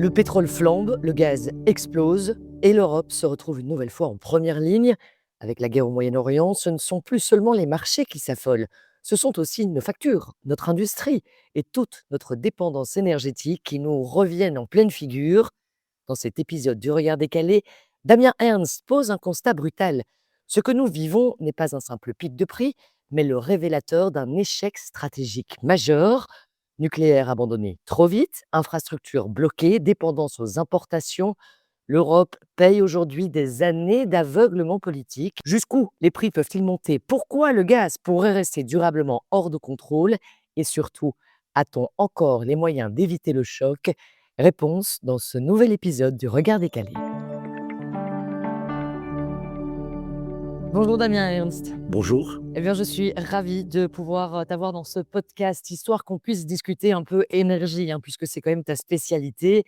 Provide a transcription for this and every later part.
Le pétrole flambe, le gaz explose et l'Europe se retrouve une nouvelle fois en première ligne. Avec la guerre au Moyen-Orient, ce ne sont plus seulement les marchés qui s'affolent, ce sont aussi nos factures, notre industrie et toute notre dépendance énergétique qui nous reviennent en pleine figure. Dans cet épisode du Regard décalé, Damien Ernst pose un constat brutal. Ce que nous vivons n'est pas un simple pic de prix, mais le révélateur d'un échec stratégique majeur. Nucléaire abandonné trop vite, infrastructures bloquées, dépendance aux importations. L'Europe paye aujourd'hui des années d'aveuglement politique. Jusqu'où les prix peuvent-ils monter? Pourquoi le gaz pourrait rester durablement hors de contrôle? Et surtout, a-t-on encore les moyens d'éviter le choc? Réponse dans ce nouvel épisode du Regard décalé. Bonjour Damien Ernst. Bonjour. Eh bien, je suis ravie de pouvoir t'avoir dans ce podcast, histoire qu'on puisse discuter un peu énergie, puisque c'est quand même ta spécialité.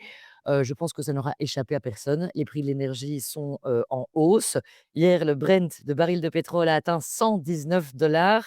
Je pense que ça n'aura échappé à personne. Les prix de l'énergie sont en hausse. Hier, le Brent de baril de pétrole a atteint 119 $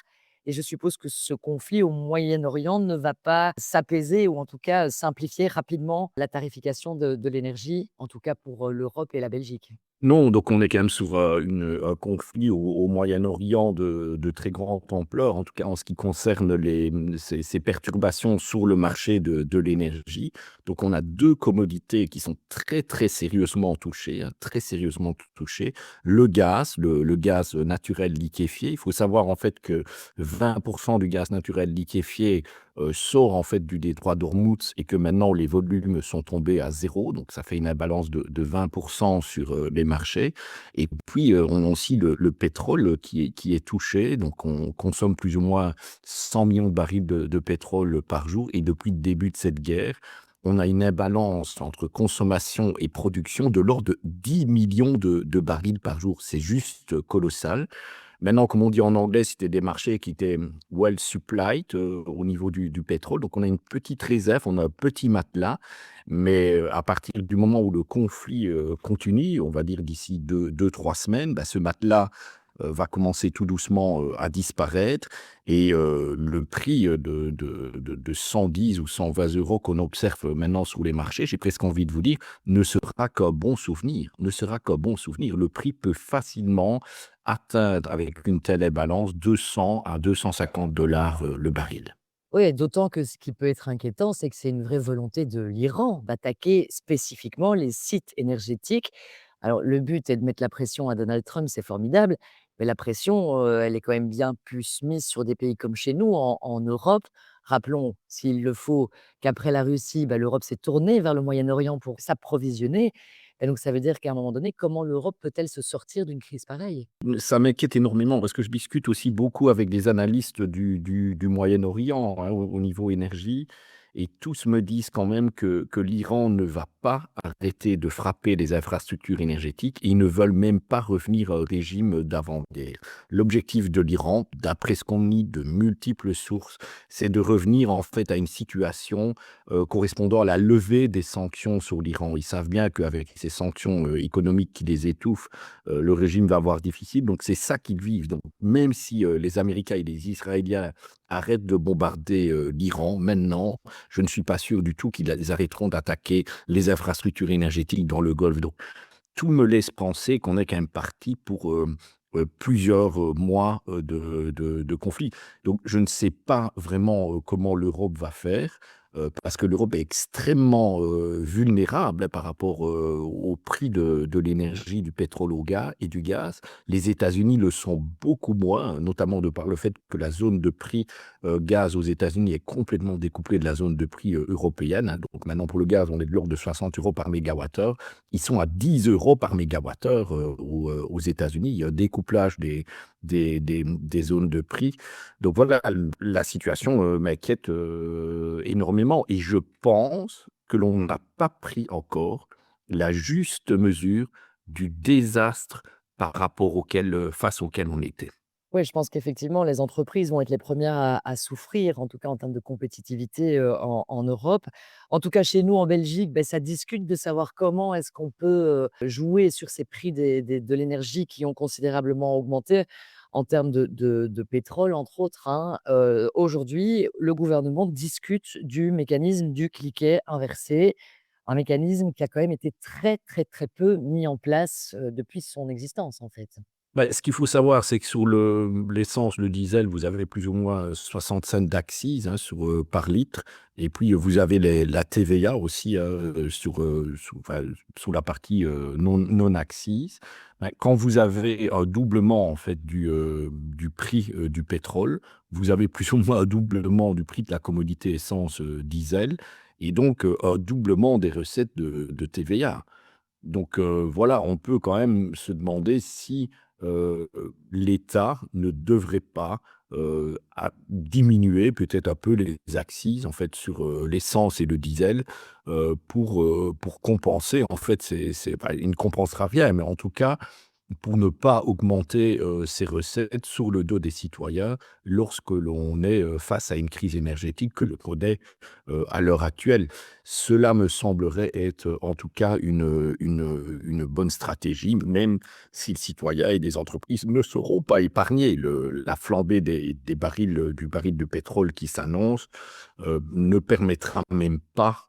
et je suppose que ce conflit au Moyen-Orient ne va pas s'apaiser ou en tout cas simplifier rapidement la tarification de l'énergie, en tout cas pour l'Europe et la Belgique. Non, donc on est quand même sur, un conflit au Moyen-Orient de très grande ampleur, en tout cas en ce qui concerne ces perturbations sur le marché de l'énergie. Donc on a 2 commodités qui sont très, très sérieusement touchées, hein, très sérieusement touchées. Le gaz naturel liquéfié. Il faut savoir en fait que 20 du gaz naturel liquéfié, sort en fait du détroit d'Ormuz et que maintenant les volumes sont tombés à 0, donc ça fait une imbalance de 20 sur, les marchés. Et puis, on a aussi le pétrole qui est touché, donc on consomme plus ou moins 100 millions de barils de pétrole par jour et depuis le début de cette guerre, on a une imbalance entre consommation et production de l'ordre de 10 millions de barils par jour. C'est juste colossal. Maintenant, comme on dit en anglais, c'était des marchés qui étaient well supplied au niveau du pétrole. Donc, on a une petite réserve, on a un petit matelas. Mais à partir du moment où le conflit continue, on va dire d'ici 3 semaines, bah, ce matelas va commencer tout doucement à disparaître. Et le prix de 110 ou 120 euros qu'on observe maintenant sur les marchés, j'ai presque envie de vous dire, ne sera qu'un bon souvenir. Ne sera qu'un bon souvenir. Le prix peut facilement atteindre, avec une telle balance, 200 à 250 dollars le baril. Oui, d'autant que ce qui peut être inquiétant, c'est que c'est une vraie volonté de l'Iran d'attaquer spécifiquement les sites énergétiques. Alors, le but est de mettre la pression à Donald Trump, c'est formidable, mais la pression, elle est quand même bien plus mise sur des pays comme chez nous, en Europe. Rappelons, s'il le faut, qu'après la Russie, l'Europe s'est tournée vers le Moyen-Orient pour s'approvisionner. Et donc, ça veut dire qu'à un moment donné, comment l'Europe peut-elle se sortir d'une crise pareille? Ça m'inquiète énormément parce que je discute aussi beaucoup avec des analystes du Moyen-Orient, hein, au niveau énergie, et tous me disent quand même que l'Iran ne va pas arrêter de frapper les infrastructures énergétiques. Ils ne veulent même pas revenir au régime d'avant-guerre. L'objectif de l'Iran, d'après ce qu'on dit de multiples sources, c'est de revenir en fait à une situation correspondant à la levée des sanctions sur l'Iran. Ils savent bien qu'avec ces sanctions économiques qui les étouffent, le régime va avoir difficile. Donc c'est ça qu'ils vivent. Donc même si les Américains et les Israéliens arrêtent de bombarder l'Iran maintenant, je ne suis pas sûr du tout qu'ils arrêteront d'attaquer les infrastructures énergétiques dans le Golfe. Donc tout me laisse penser qu'on est quand même parti pour plusieurs mois de conflit. Donc je ne sais pas vraiment comment l'Europe va faire. Parce que l'Europe est extrêmement vulnérable, hein, par rapport au prix de l'énergie, du pétrole au gaz et du gaz. Les États-Unis le sont beaucoup moins, notamment de par le fait que la zone de prix gaz aux États-Unis est complètement découplée de la zone de prix européenne, hein. Donc maintenant pour le gaz, on est de l'ordre de 60 euros par mégawattheure. Ils sont à 10 euros par mégawattheure aux États-Unis. Il y a un découplage des zones de prix. Donc voilà, la situation m'inquiète énormément et je pense que l'on n'a pas pris encore la juste mesure du désastre face auquel on était. Oui, je pense qu'effectivement, les entreprises vont être les premières à souffrir, en tout cas en termes de compétitivité, en Europe. En tout cas, chez nous, en Belgique, ça discute de savoir comment est-ce qu'on peut, jouer sur ces prix de l'énergie qui ont considérablement augmenté en termes de pétrole, entre autres, hein. Aujourd'hui, le gouvernement discute du mécanisme du cliquet inversé. un mécanisme qui a quand même été très, très, très peu mis en place, depuis son existence, en fait. Bah, ce qu'il faut savoir, c'est que sur l'essence, le diesel, vous avez plus ou moins 60 cents d'accise, hein, par litre, et puis vous avez la TVA aussi, sur la partie non accise. Bah, quand vous avez un doublement en fait du prix du pétrole, vous avez plus ou moins un doublement du prix de la commodité essence diesel, et donc un doublement des recettes de TVA. Donc voilà, on peut quand même se demander si l'État ne devrait pas diminuer peut-être un peu les accises en fait sur l'essence et le diesel pour compenser en fait, il ne compensera rien, mais en tout cas pour ne pas augmenter ses recettes sur le dos des citoyens lorsque l'on est face à une crise énergétique que l'on connaît à l'heure actuelle. Cela me semblerait être en tout cas une bonne stratégie, même si le citoyen et les entreprises ne seront pas épargnés. La flambée des barils, du baril de pétrole qui s'annonce ne permettra même pas,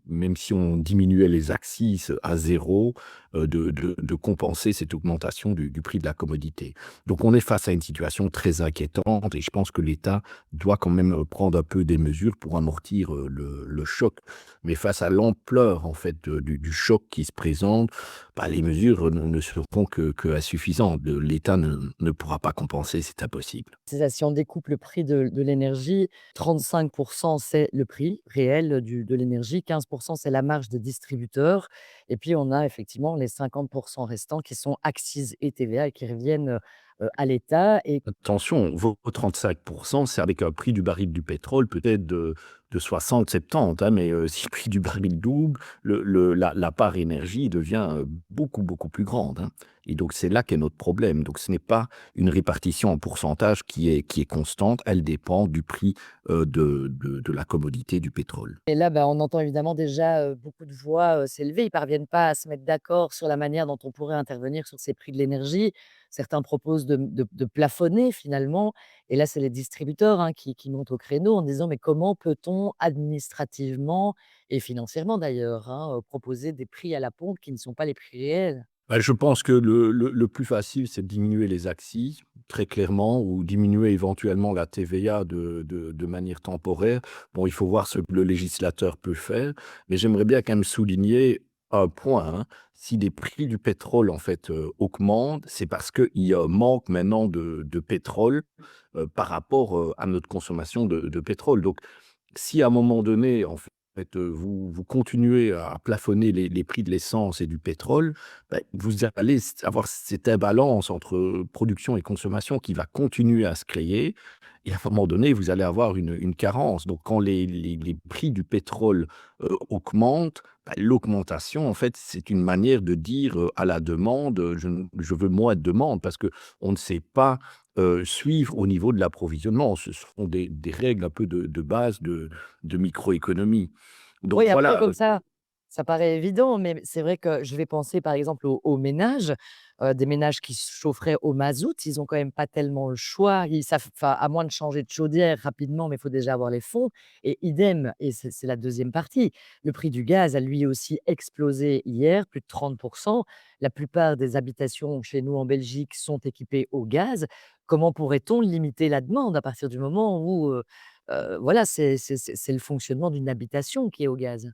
même si on diminuait les accises à zéro, de compenser cette augmentation du prix de la commodité. Donc on est face à une situation très inquiétante et je pense que l'État doit quand même prendre un peu des mesures pour amortir le choc. Mais face à l'ampleur en fait du choc qui se présente, bah, les mesures ne seront que insuffisantes. L'État ne pourra pas compenser, c'est impossible. C'est ça, si on découpe le prix de l'énergie, 35 c'est le prix réel de l'énergie, 15 c'est la marge des distributeurs et puis on a effectivement les 50 restants qui sont accises et TVA et qui reviennent, à l'État et Attention, vos 35, c'est avec un prix du baril du pétrole peut-être de 60-70, hein, mais si le prix du baril double, la part énergie devient beaucoup, beaucoup plus grande, hein. Et donc c'est là qu'est notre problème. Donc ce n'est pas une répartition en pourcentage qui est constante, elle dépend du prix de la commodité du pétrole. et là, bah, on entend évidemment déjà, beaucoup de voix, s'élever. Ils parviennent pas à se mettre d'accord sur la manière dont on pourrait intervenir sur ces prix de l'énergie. Certains proposent de plafonner finalement et là, c'est les distributeurs, hein, qui montent au créneau en disant: «Mais comment peut-on administrativement et financièrement d'ailleurs, hein, proposer des prix à la pompe qui ne sont pas les prix réels?» Bah, je pense que le plus facile, c'est de diminuer les accises, très clairement, ou diminuer éventuellement la TVA de manière temporaire. Bon, il faut voir ce que le législateur peut faire, mais j'aimerais bien quand même souligner un point, hein. Si les prix du pétrole, en fait, augmentent, c'est parce qu'il y a un manque maintenant de pétrole, par rapport, à notre consommation de pétrole. Donc si à un moment donné, en fait, vous continuez à plafonner les prix de l'essence et du pétrole, bah, vous allez avoir cette imbalance entre production et consommation qui va continuer à se créer et à un moment donné, vous allez avoir une carence. Donc quand les prix du pétrole, augmentent, bah, l'augmentation, en fait, c'est une manière de dire, à la demande, «Je veux moins de demande» parce qu'on ne sait pas suivre au niveau de l'approvisionnement. Ce sont des règles un peu de base de microéconomie. Donc Oui, après voilà, comme ça paraît évident, mais c'est vrai que je vais penser par exemple aux ménages, des ménages qui se chaufferaient au mazout, ils ont quand même pas tellement le choix. Ils savent enfin, à moins de changer de chaudière rapidement, mais il faut déjà avoir les fonds et idem et c'est la deuxième partie. Le prix du gaz a lui aussi explosé hier, plus de 30. La plupart des habitations chez nous en Belgique sont équipées au gaz. Comment pourrait-on limiter la demande à partir du moment où, voilà, c'est le fonctionnement d'une habitation qui est au gaz.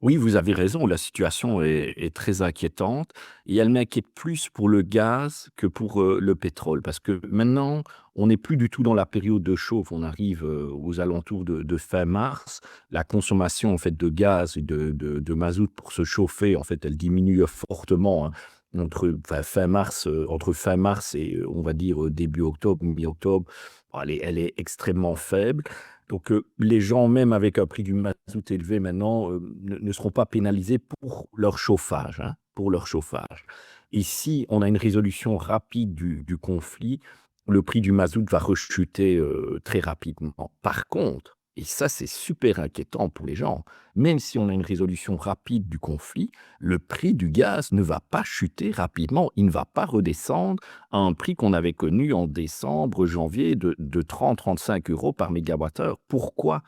oui, vous avez raison, la situation est très inquiétante et elle m'inquiète plus pour le gaz que pour, le pétrole. Parce que maintenant, on n'est plus du tout dans la période de chauffe, on arrive, aux alentours de fin mars. La consommation, en fait, de gaz et de mazout pour se chauffer, en fait, elle diminue fortement, hein, entre fin mars et on va dire, début octobre, mi-octobre. Bon, elle est extrêmement faible. Donc, les gens, même avec un prix du mazout élevé maintenant, ne seront pas pénalisés pour leur chauffage, hein, pour leur chauffage. Et si on a une résolution rapide du conflit, le prix du mazout va rechuter, très rapidement. Par contre, et ça c'est super inquiétant pour les gens, même si on a une résolution rapide du conflit, le prix du gaz ne va pas chuter rapidement. Il ne va pas redescendre à un prix qu'on avait connu en décembre, janvier de 30-35 € par mégawattheure. Pourquoi?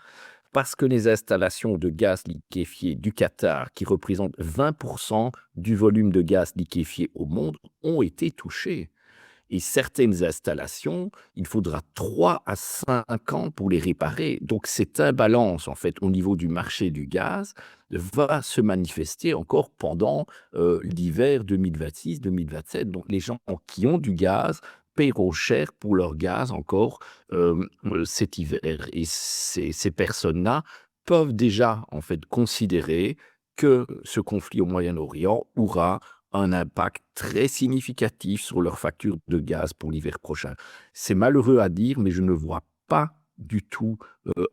parce que les installations de gaz liquéfié du Qatar, qui représentent 20% du volume de gaz liquéfié au monde, ont été touchées. Et certaines installations, il faudra 3 à 5 ans pour les réparer. Donc cette imbalance, en fait, au niveau du marché du gaz, va se manifester encore pendant, l'hiver 2026-2027. Donc les gens qui ont du gaz paieront cher pour leur gaz encore, cet hiver. Et ces personnes-là peuvent déjà, en fait, considérer que ce conflit au Moyen-Orient aura un impact très significatif sur leur facture de gaz pour l'hiver prochain. C'est malheureux à dire, mais je ne vois pas du tout,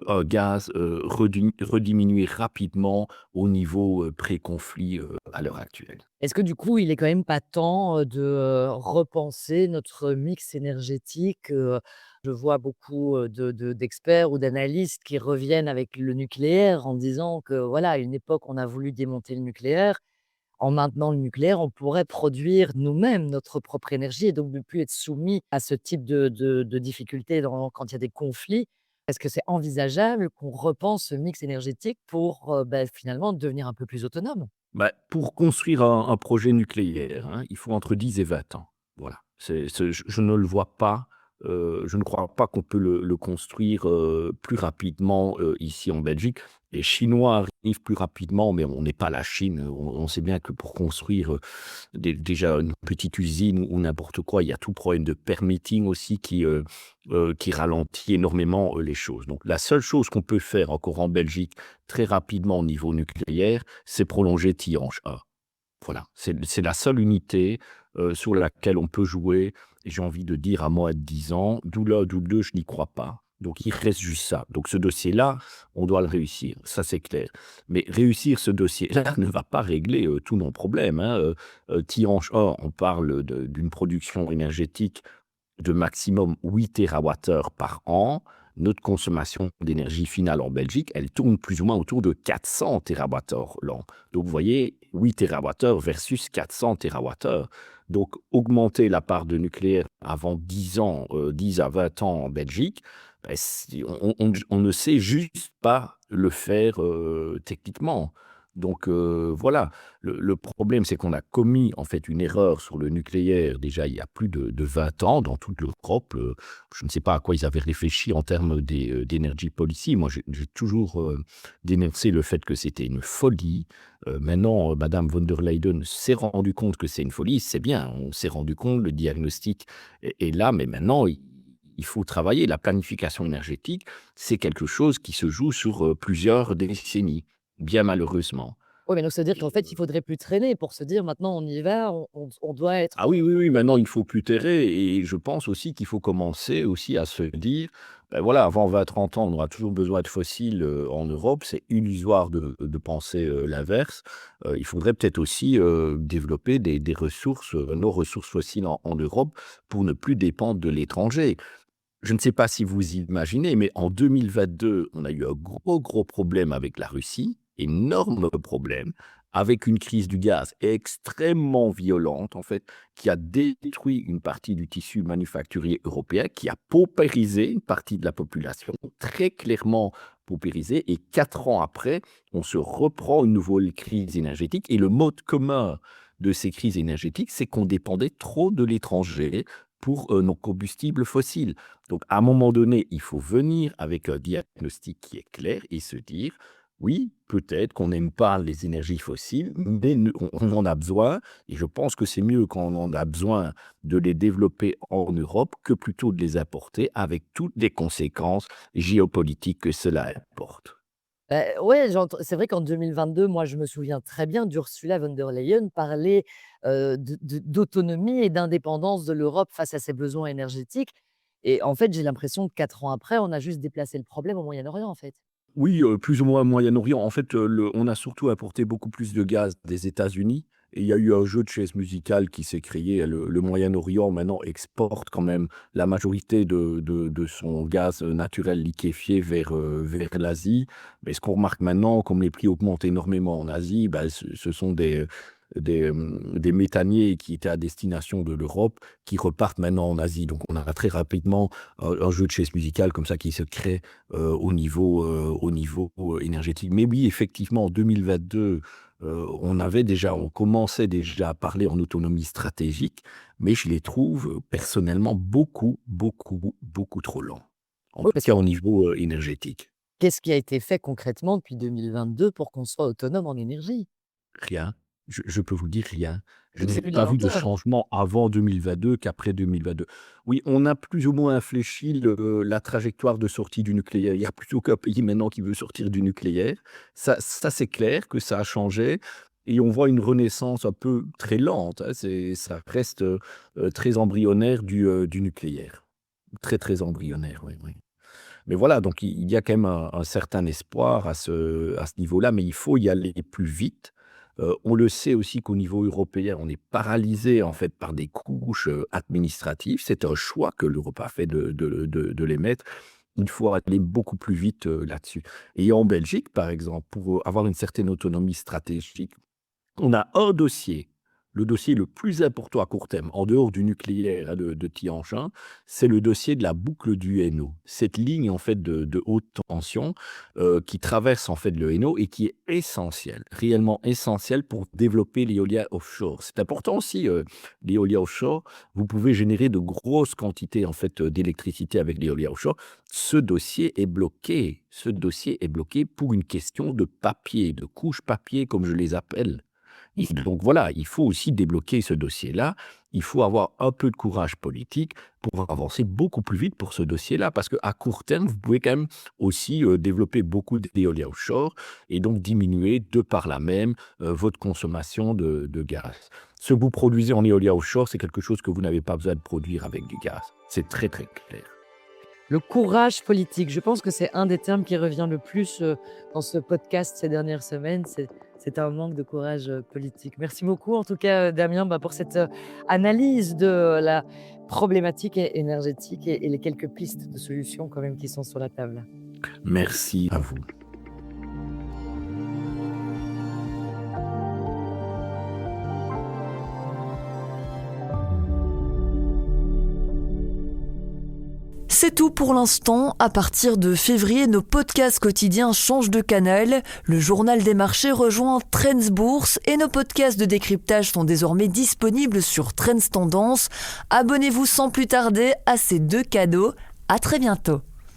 un gaz, rediminuer rapidement au niveau, pré-conflit, à l'heure actuelle. Est-ce que du coup, il est quand même pas temps, repenser notre mix énergétique? Je vois beaucoup, d'experts ou d'analystes qui reviennent avec le nucléaire en disant que voilà, à une époque, on a voulu démonter le nucléaire. En maintenant le nucléaire, on pourrait produire nous-mêmes notre propre énergie et donc ne plus être soumis à ce type de difficultés quand il y a des conflits. Est-ce que c'est envisageable qu'on repense ce mix énergétique pour, finalement devenir un peu plus autonome? Bah, pour construire un projet nucléaire, hein, il faut entre 10 et 20 ans. Voilà. Je ne le vois pas, je ne crois pas qu'on peut le construire, plus rapidement, ici en Belgique. Les Chinois arrivent plus rapidement, mais on n'est pas la Chine. On sait bien que pour construire, déjà une petite usine ou n'importe quoi, il y a tout problème de permitting aussi qui ralentit énormément, les choses. Donc la seule chose qu'on peut faire encore en Belgique très rapidement au niveau nucléaire, c'est prolonger Tihange 1. Voilà, c'est la seule unité, sur laquelle on peut jouer. Et j'ai envie de dire à moins de 10 ans, d'où l'un, d'où le 2, je n'y crois pas. Donc il reste juste ça. Donc ce dossier-là, on doit le réussir, ça c'est clair. Mais réussir ce dossier-là ne va pas régler, tous nos problèmes, hein. Tihange 1, on parle d'une production énergétique de maximum 8 TWh par an. Notre consommation d'énergie finale en Belgique, elle tourne plus ou moins autour de 400 TWh l'an. Donc vous voyez, 8 TWh versus 400 TWh. Donc augmenter la part de nucléaire avant 10 ans, 10 à 20 ans en Belgique, ben, on ne sait juste pas le faire techniquement. Donc voilà, le problème, c'est qu'on a commis en fait une erreur sur le nucléaire déjà il y a plus de 20 ans dans toute l'Europe. Je ne sais pas à quoi ils avaient réfléchi en termes d'énergie policy. Moi, j'ai toujours dénoncé le fait que c'était une folie. Maintenant, Madame von der Leyen s'est rendue compte que c'est une folie. C'est bien, on s'est rendu compte, le diagnostic est là, mais maintenant, il faut travailler. La planification énergétique, c'est quelque chose qui se joue sur plusieurs décennies, bien malheureusement. Oui, mais donc ça veut dire qu'en fait, il faudrait plus traîner pour se dire: «Maintenant on y va, on doit être». Ah oui, oui, oui, maintenant il faut plus terrer et je pense aussi qu'il faut commencer aussi à se dire, ben voilà, avant 20-30 ans, on aura toujours besoin de fossiles, en Europe. C'est illusoire de penser, l'inverse. Il faudrait peut-être aussi, développer des ressources, nos ressources fossiles en Europe pour ne plus dépendre de l'étranger. Je ne sais pas si vous imaginez, mais en 2022, on a eu un gros, gros problème avec la Russie, énorme problème, avec une crise du gaz extrêmement violente, en fait, qui a détruit une partie du tissu manufacturier européen, qui a paupérisé une partie de la population, très clairement paupérisé. Et 4 ans après, on se reprend une nouvelle crise énergétique. Et le mode commun de ces crises énergétiques, c'est qu'on dépendait trop de l'étranger pour nos combustibles fossiles. Donc, à un moment donné, il faut venir avec un diagnostic qui est clair et se dire, oui, peut-être qu'on n'aime pas les énergies fossiles, mais on en a besoin. Et je pense que c'est mieux quand on en a besoin de les développer en Europe que plutôt de les importer avec toutes les conséquences géopolitiques que cela importe. Ouais, c'est vrai qu'en 2022, moi, je me souviens très bien d'Ursula von der Leyen parler, d'autonomie et d'indépendance de l'Europe face à ses besoins énergétiques et en fait, j'ai l'impression que 4 ans après, on a juste déplacé le problème au Moyen-Orient, en fait. Oui, plus ou moins Moyen-Orient. En fait, on a surtout importé beaucoup plus de gaz des États-Unis et il y a eu un jeu de chaises musicales qui s'est créé. Le Moyen-Orient, maintenant, exporte quand même la majorité de son gaz, naturel liquéfié vers l'Asie. Mais ce qu'on remarque maintenant, comme les prix augmentent énormément en Asie, bah, ce sont des méthaniers qui étaient à destination de l'Europe, qui repartent maintenant en Asie. Donc on a très rapidement un jeu de chaises musicales comme ça qui se crée au niveau énergétique. Mais oui, effectivement, en 2022, on commençait déjà à parler en autonomie stratégique, mais je les trouve personnellement beaucoup, beaucoup, beaucoup trop lents. En Oui, tout parce cas que au niveau énergétique. qu'est-ce qui a été fait concrètement depuis 2022 pour qu'on soit autonome en énergie? Rien. Je peux vous dire rien. Je n'ai C'est vu de la pas vu de lenteur. changement avant 2022 qu'après 2022. Oui, on a plus ou moins infléchi la trajectoire de sortie du nucléaire. Il y a plus aucun pays maintenant qui veut sortir du nucléaire. Ça c'est clair que ça a changé et on voit une renaissance un peu très lente, hein. Ça reste, très embryonnaire du nucléaire. Très, très embryonnaire, oui, oui. Mais voilà, donc il y a quand même un certain espoir à ce niveau-là, mais il faut y aller plus vite. On le sait aussi qu'au niveau européen, on est paralysé, en fait, par des couches, administratives. C'est un choix que l'Europe a fait de les mettre. Il faut aller beaucoup plus vite, là-dessus. Et en Belgique, par exemple, pour avoir une certaine autonomie stratégique, on a un dossier, le dossier le plus important à court terme, en dehors du nucléaire, hein, de Tianjin, c'est le dossier de la boucle du Hainaut. Cette ligne, en fait, de haute tension, qui traverse, en fait, le Hainaut et qui est essentielle, réellement essentielle pour développer l'éolien offshore. C'est important aussi, l'éolien offshore. Vous pouvez générer de grosses quantités, en fait, d'électricité avec l'éolien offshore. Ce dossier est bloqué. Ce dossier est bloqué pour une question de papier, de couches papier, comme je les appelle. Et donc voilà, il faut aussi débloquer ce dossier-là. Il faut avoir un peu de courage politique pour avancer beaucoup plus vite pour ce dossier-là. Parce qu'à court terme, vous pouvez quand même aussi développer beaucoup d'éolien offshore et donc diminuer de par là même votre consommation de gaz. Ce que vous produisez en éolien offshore, c'est quelque chose que vous n'avez pas besoin de produire avec du gaz. C'est très très clair. Le courage politique, je pense que c'est un des termes qui revient le plus, dans ce podcast ces dernières semaines. C'est un manque de courage, politique. Merci beaucoup en tout cas, Damien, pour cette, analyse de la problématique énergétique et les quelques pistes de solutions quand même qui sont sur la table. Merci à vous. C'est tout pour l'instant. À partir de février, nos podcasts quotidiens changent de canal. Le journal des marchés rejoint Trends Bourse et nos podcasts de décryptage sont désormais disponibles sur Trends Tendance. Abonnez-vous sans plus tarder à ces deux cadeaux. À très bientôt.